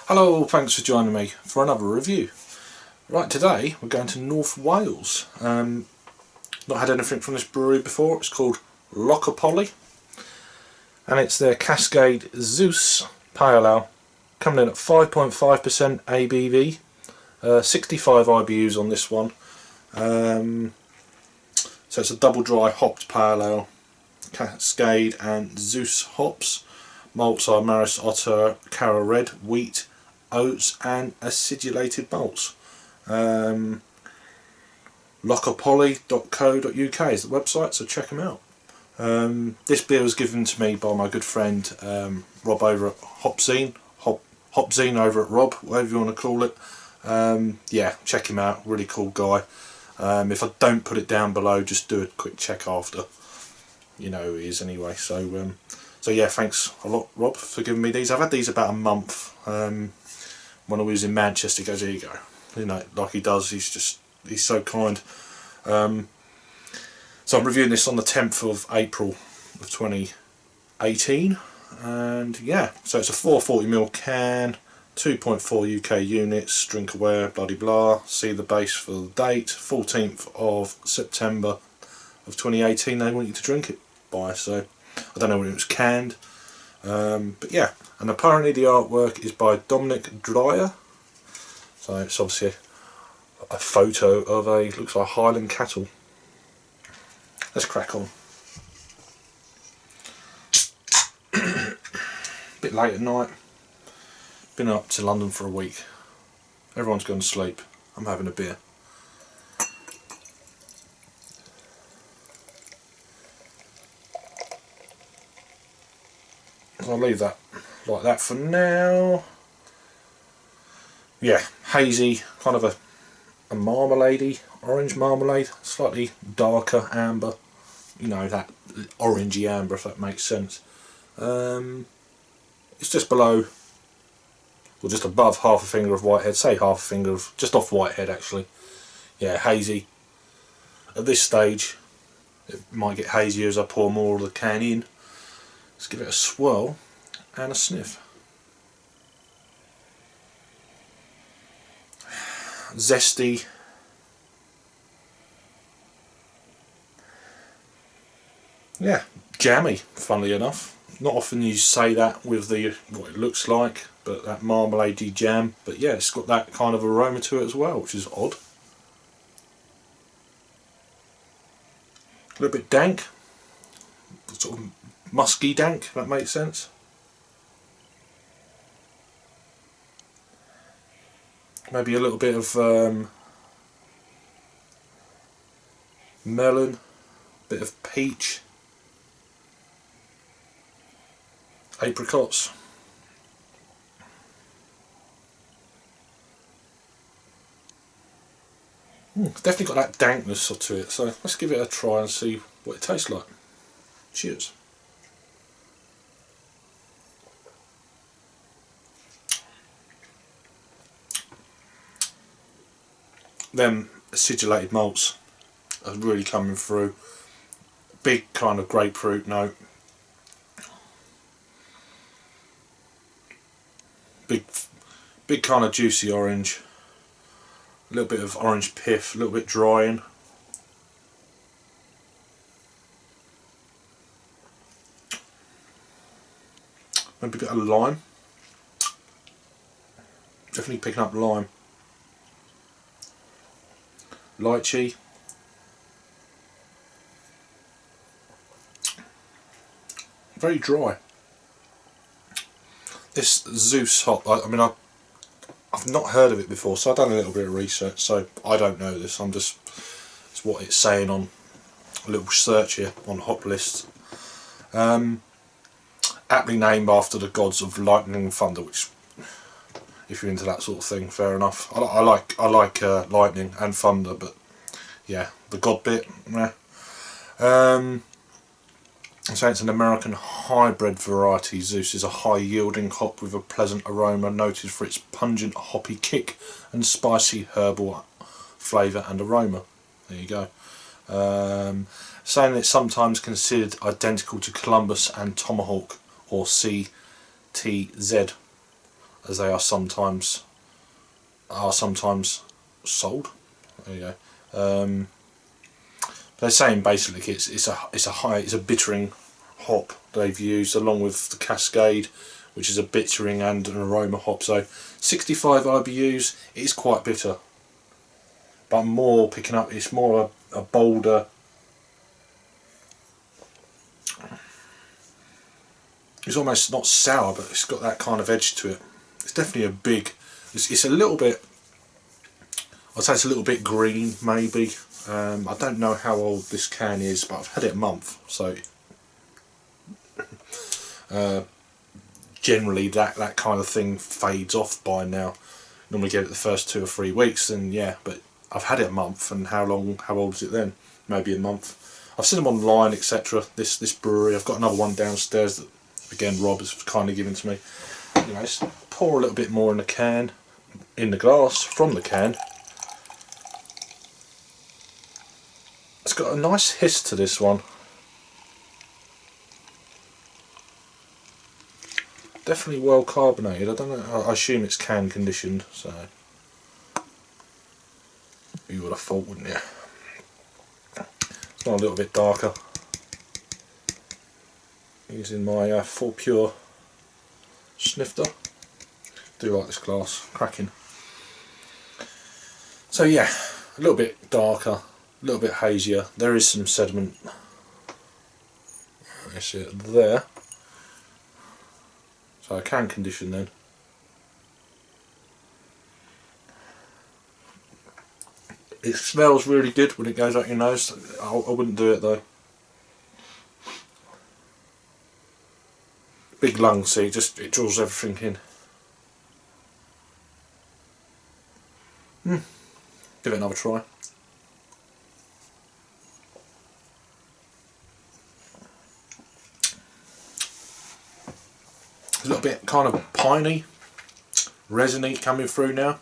Hello, thanks for joining me for another review. Right, today we're going to North Wales. Not had anything from this brewery before. It's called Loka, and it's their Cascade Zeus Pale Ale, coming in at 5.5% ABV, 65 IBUs on this one. So it's a double dry hopped pale ale, Cascade and Zeus hops. Malts are Maris Otter, Cara Red, wheat, oats and acidulated malts. Lokapoly.co.uk is the website, so check them out. This beer was given to me by my good friend Rob over at Hopzine over at Rob, whatever you want to call it. Yeah, check him out, really cool guy. If I don't put it down below, just do a quick check after. You know who he is anyway. So yeah, thanks a lot, Rob, for giving me these. I've had these about a month. When I was in Manchester, he goes, "Here you go." You know, like he does. He's so kind. So I'm reviewing this on the 10th of April of 2018, and yeah, so it's a 440ml can, 2.4 UK units, drink aware, bloody blah. See the base for the date, 14th of September of 2018. They want you to drink it by, so I don't know when it was canned. But yeah, and apparently the artwork is by Dominic Dreyer, so it's obviously a photo of looks like Highland cattle. Let's crack on. Bit late at night, been up to London for a week, everyone's gone to sleep, I'm having a beer. I'll leave that like that for now. Yeah, hazy, kind of a marmalade-y, orange marmalade, slightly darker amber, you know, that orangey amber, if that makes sense. It's just below, or just above half a finger of whitehead, say half a finger of, just off whitehead actually. Yeah, hazy. At this stage, it might get hazier as I pour more of the can in. Let's give it a swirl and a sniff. Zesty. Yeah, jammy, funnily enough. Not often you say that with the what it looks like, but that marmalade-y jam. But yeah, it's got that kind of aroma to it as well, which is odd. A little bit dank, sort of musky dank, if that makes sense. Maybe a little bit of melon, bit of peach, apricots. It's definitely got that dankness to it, so let's give it a try and see what it tastes like. Cheers. Them acidulated malts are really coming through. Big kind of grapefruit note. Big kind of juicy orange. A little bit of orange pith, a little bit drying. Maybe a bit of lime. Definitely picking up lime. Lychee. Very dry. This Zeus hop, I mean I've not heard of it before, so I've done a little bit of research, so I don't know this, it's what it's saying on a little search here on hop lists. Aptly named after the gods of lightning and thunder, which, if you're into that sort of thing, fair enough. I like lightning and thunder, but yeah, the god bit, meh. So it's an American hybrid variety. Zeus is a high yielding hop with a pleasant aroma, noted for its pungent hoppy kick and spicy herbal flavour and aroma. There you go. Saying it's sometimes considered identical to Columbus and Tomahawk or CTZ. as they are sometimes sold. There you go. They're saying basically it's a bittering hop they've used along with the Cascade, which is a bittering and an aroma hop. So 65 IBUs. It is quite bitter, but I'm more picking up. It's more a bolder. It's almost not sour, but it's got that kind of edge to it. It's definitely a big. It's a little bit. I'd say it's a little bit green, maybe. I don't know how old this can is, but I've had it a month, so generally that kind of thing fades off by now. Normally get it the first 2 or 3 weeks, and yeah, but I've had it a month, and how old is it then? Maybe a month. I've seen them online, etc. This brewery. I've got another one downstairs that, again, Rob has kindly given to me. You know, just pour a little bit more in the can, in the glass from the can. It's got a nice hiss to this one. Definitely well carbonated. I don't know. I assume it's can conditioned, so you would have thought, wouldn't you? It's not a little bit darker. Using my Full Pure snifter. Do like this glass, cracking. So yeah, a little bit darker, a little bit hazier. There is some sediment. I see it there. So I can condition then. It smells really good when it goes out your nose. I wouldn't do it though. Big lung, see, it draws everything in. Give it another try. A little bit kind of piney, resiny coming through now. A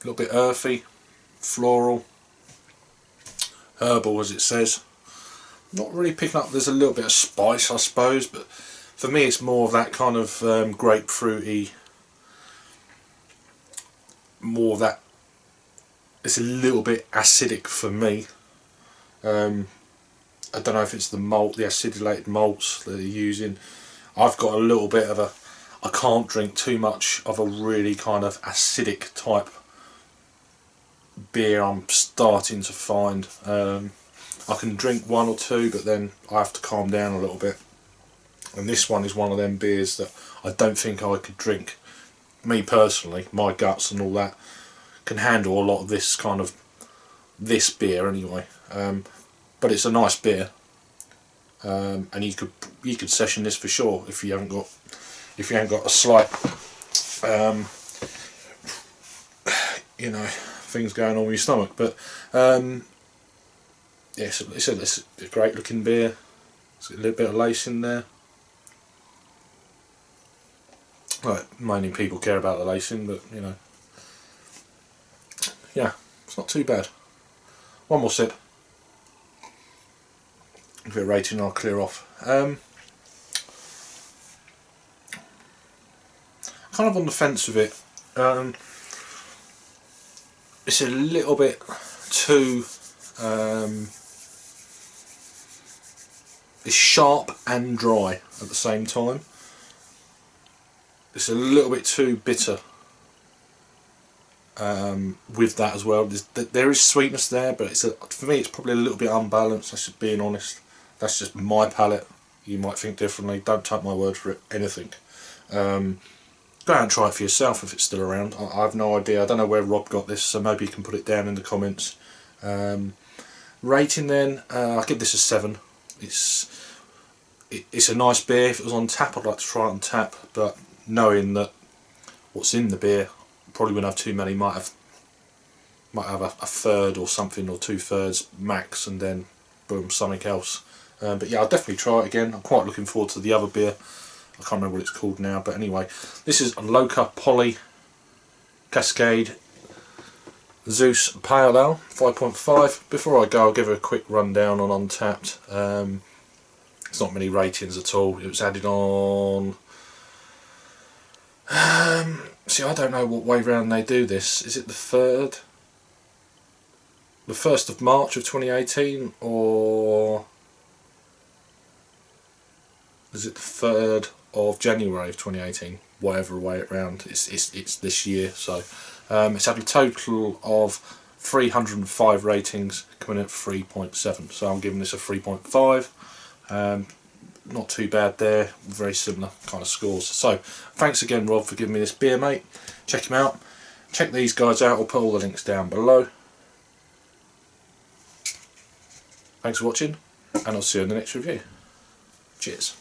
little bit earthy, floral, herbal as it says. Not really picking up, there's a little bit of spice I suppose, but for me it's more of that kind of grapefruity, more of that, it's a little bit acidic for me. I don't know if it's the malt, the acidulated malts that they're using. I've got a little bit of a, I can't drink too much of a really kind of acidic type beer. I'm starting to find I can drink 1 or 2, but then I have to calm down a little bit. And this one is one of them beers that I don't think I could drink. Me personally, my guts and all that can handle a lot of this kind of this beer anyway. But it's a nice beer, and you could session this for sure if you haven't got a slight you know, things going on with your stomach. But yeah, it's a great looking beer. It's got a little bit of lace in there. Right, mainly people care about the lacing, but you know, yeah, it's not too bad. One more sip. Give it a rating, I'll clear off. Kind of on the fence with it. It's a little bit too. It's sharp and dry at the same time. It's a little bit too bitter with that as well. There is sweetness there, but for me it's probably a little bit unbalanced. That's just being honest. That's just my palate. You might think differently. Don't take my word for it. Anything. Go out and try it for yourself if it's still around. I have no idea. I don't know where Rob got this, so maybe you can put it down in the comments. Rating then, I'll give this a 7. It's a nice beer. If it was on tap, I'd like to try it on tap, but knowing that what's in the beer, probably wouldn't have too many. Might have a third or something, or 2/3 max, and then boom, something else. But yeah, I'll definitely try it again. I'm quite looking forward to the other beer. I can't remember what it's called now, but anyway, this is Loka Poly Cascade Zeus Pale Ale 5.5. Before I go, I'll give a quick rundown on Untapped. It's not many ratings at all. It was added on See, I don't know what way round they do this. Is it the 1st of March of 2018, or is it the 3rd of January of 2018? Whatever way it round, it's this year. So it's had a total of 305 ratings, coming in at 3.7. So I'm giving this a 3.5. Not too bad there, very similar kind of scores. So thanks again, Rob, for giving me this beer, mate. Check him out. Check these guys out, I'll put all the links down below. Thanks for watching, and I'll see you in the next review. Cheers.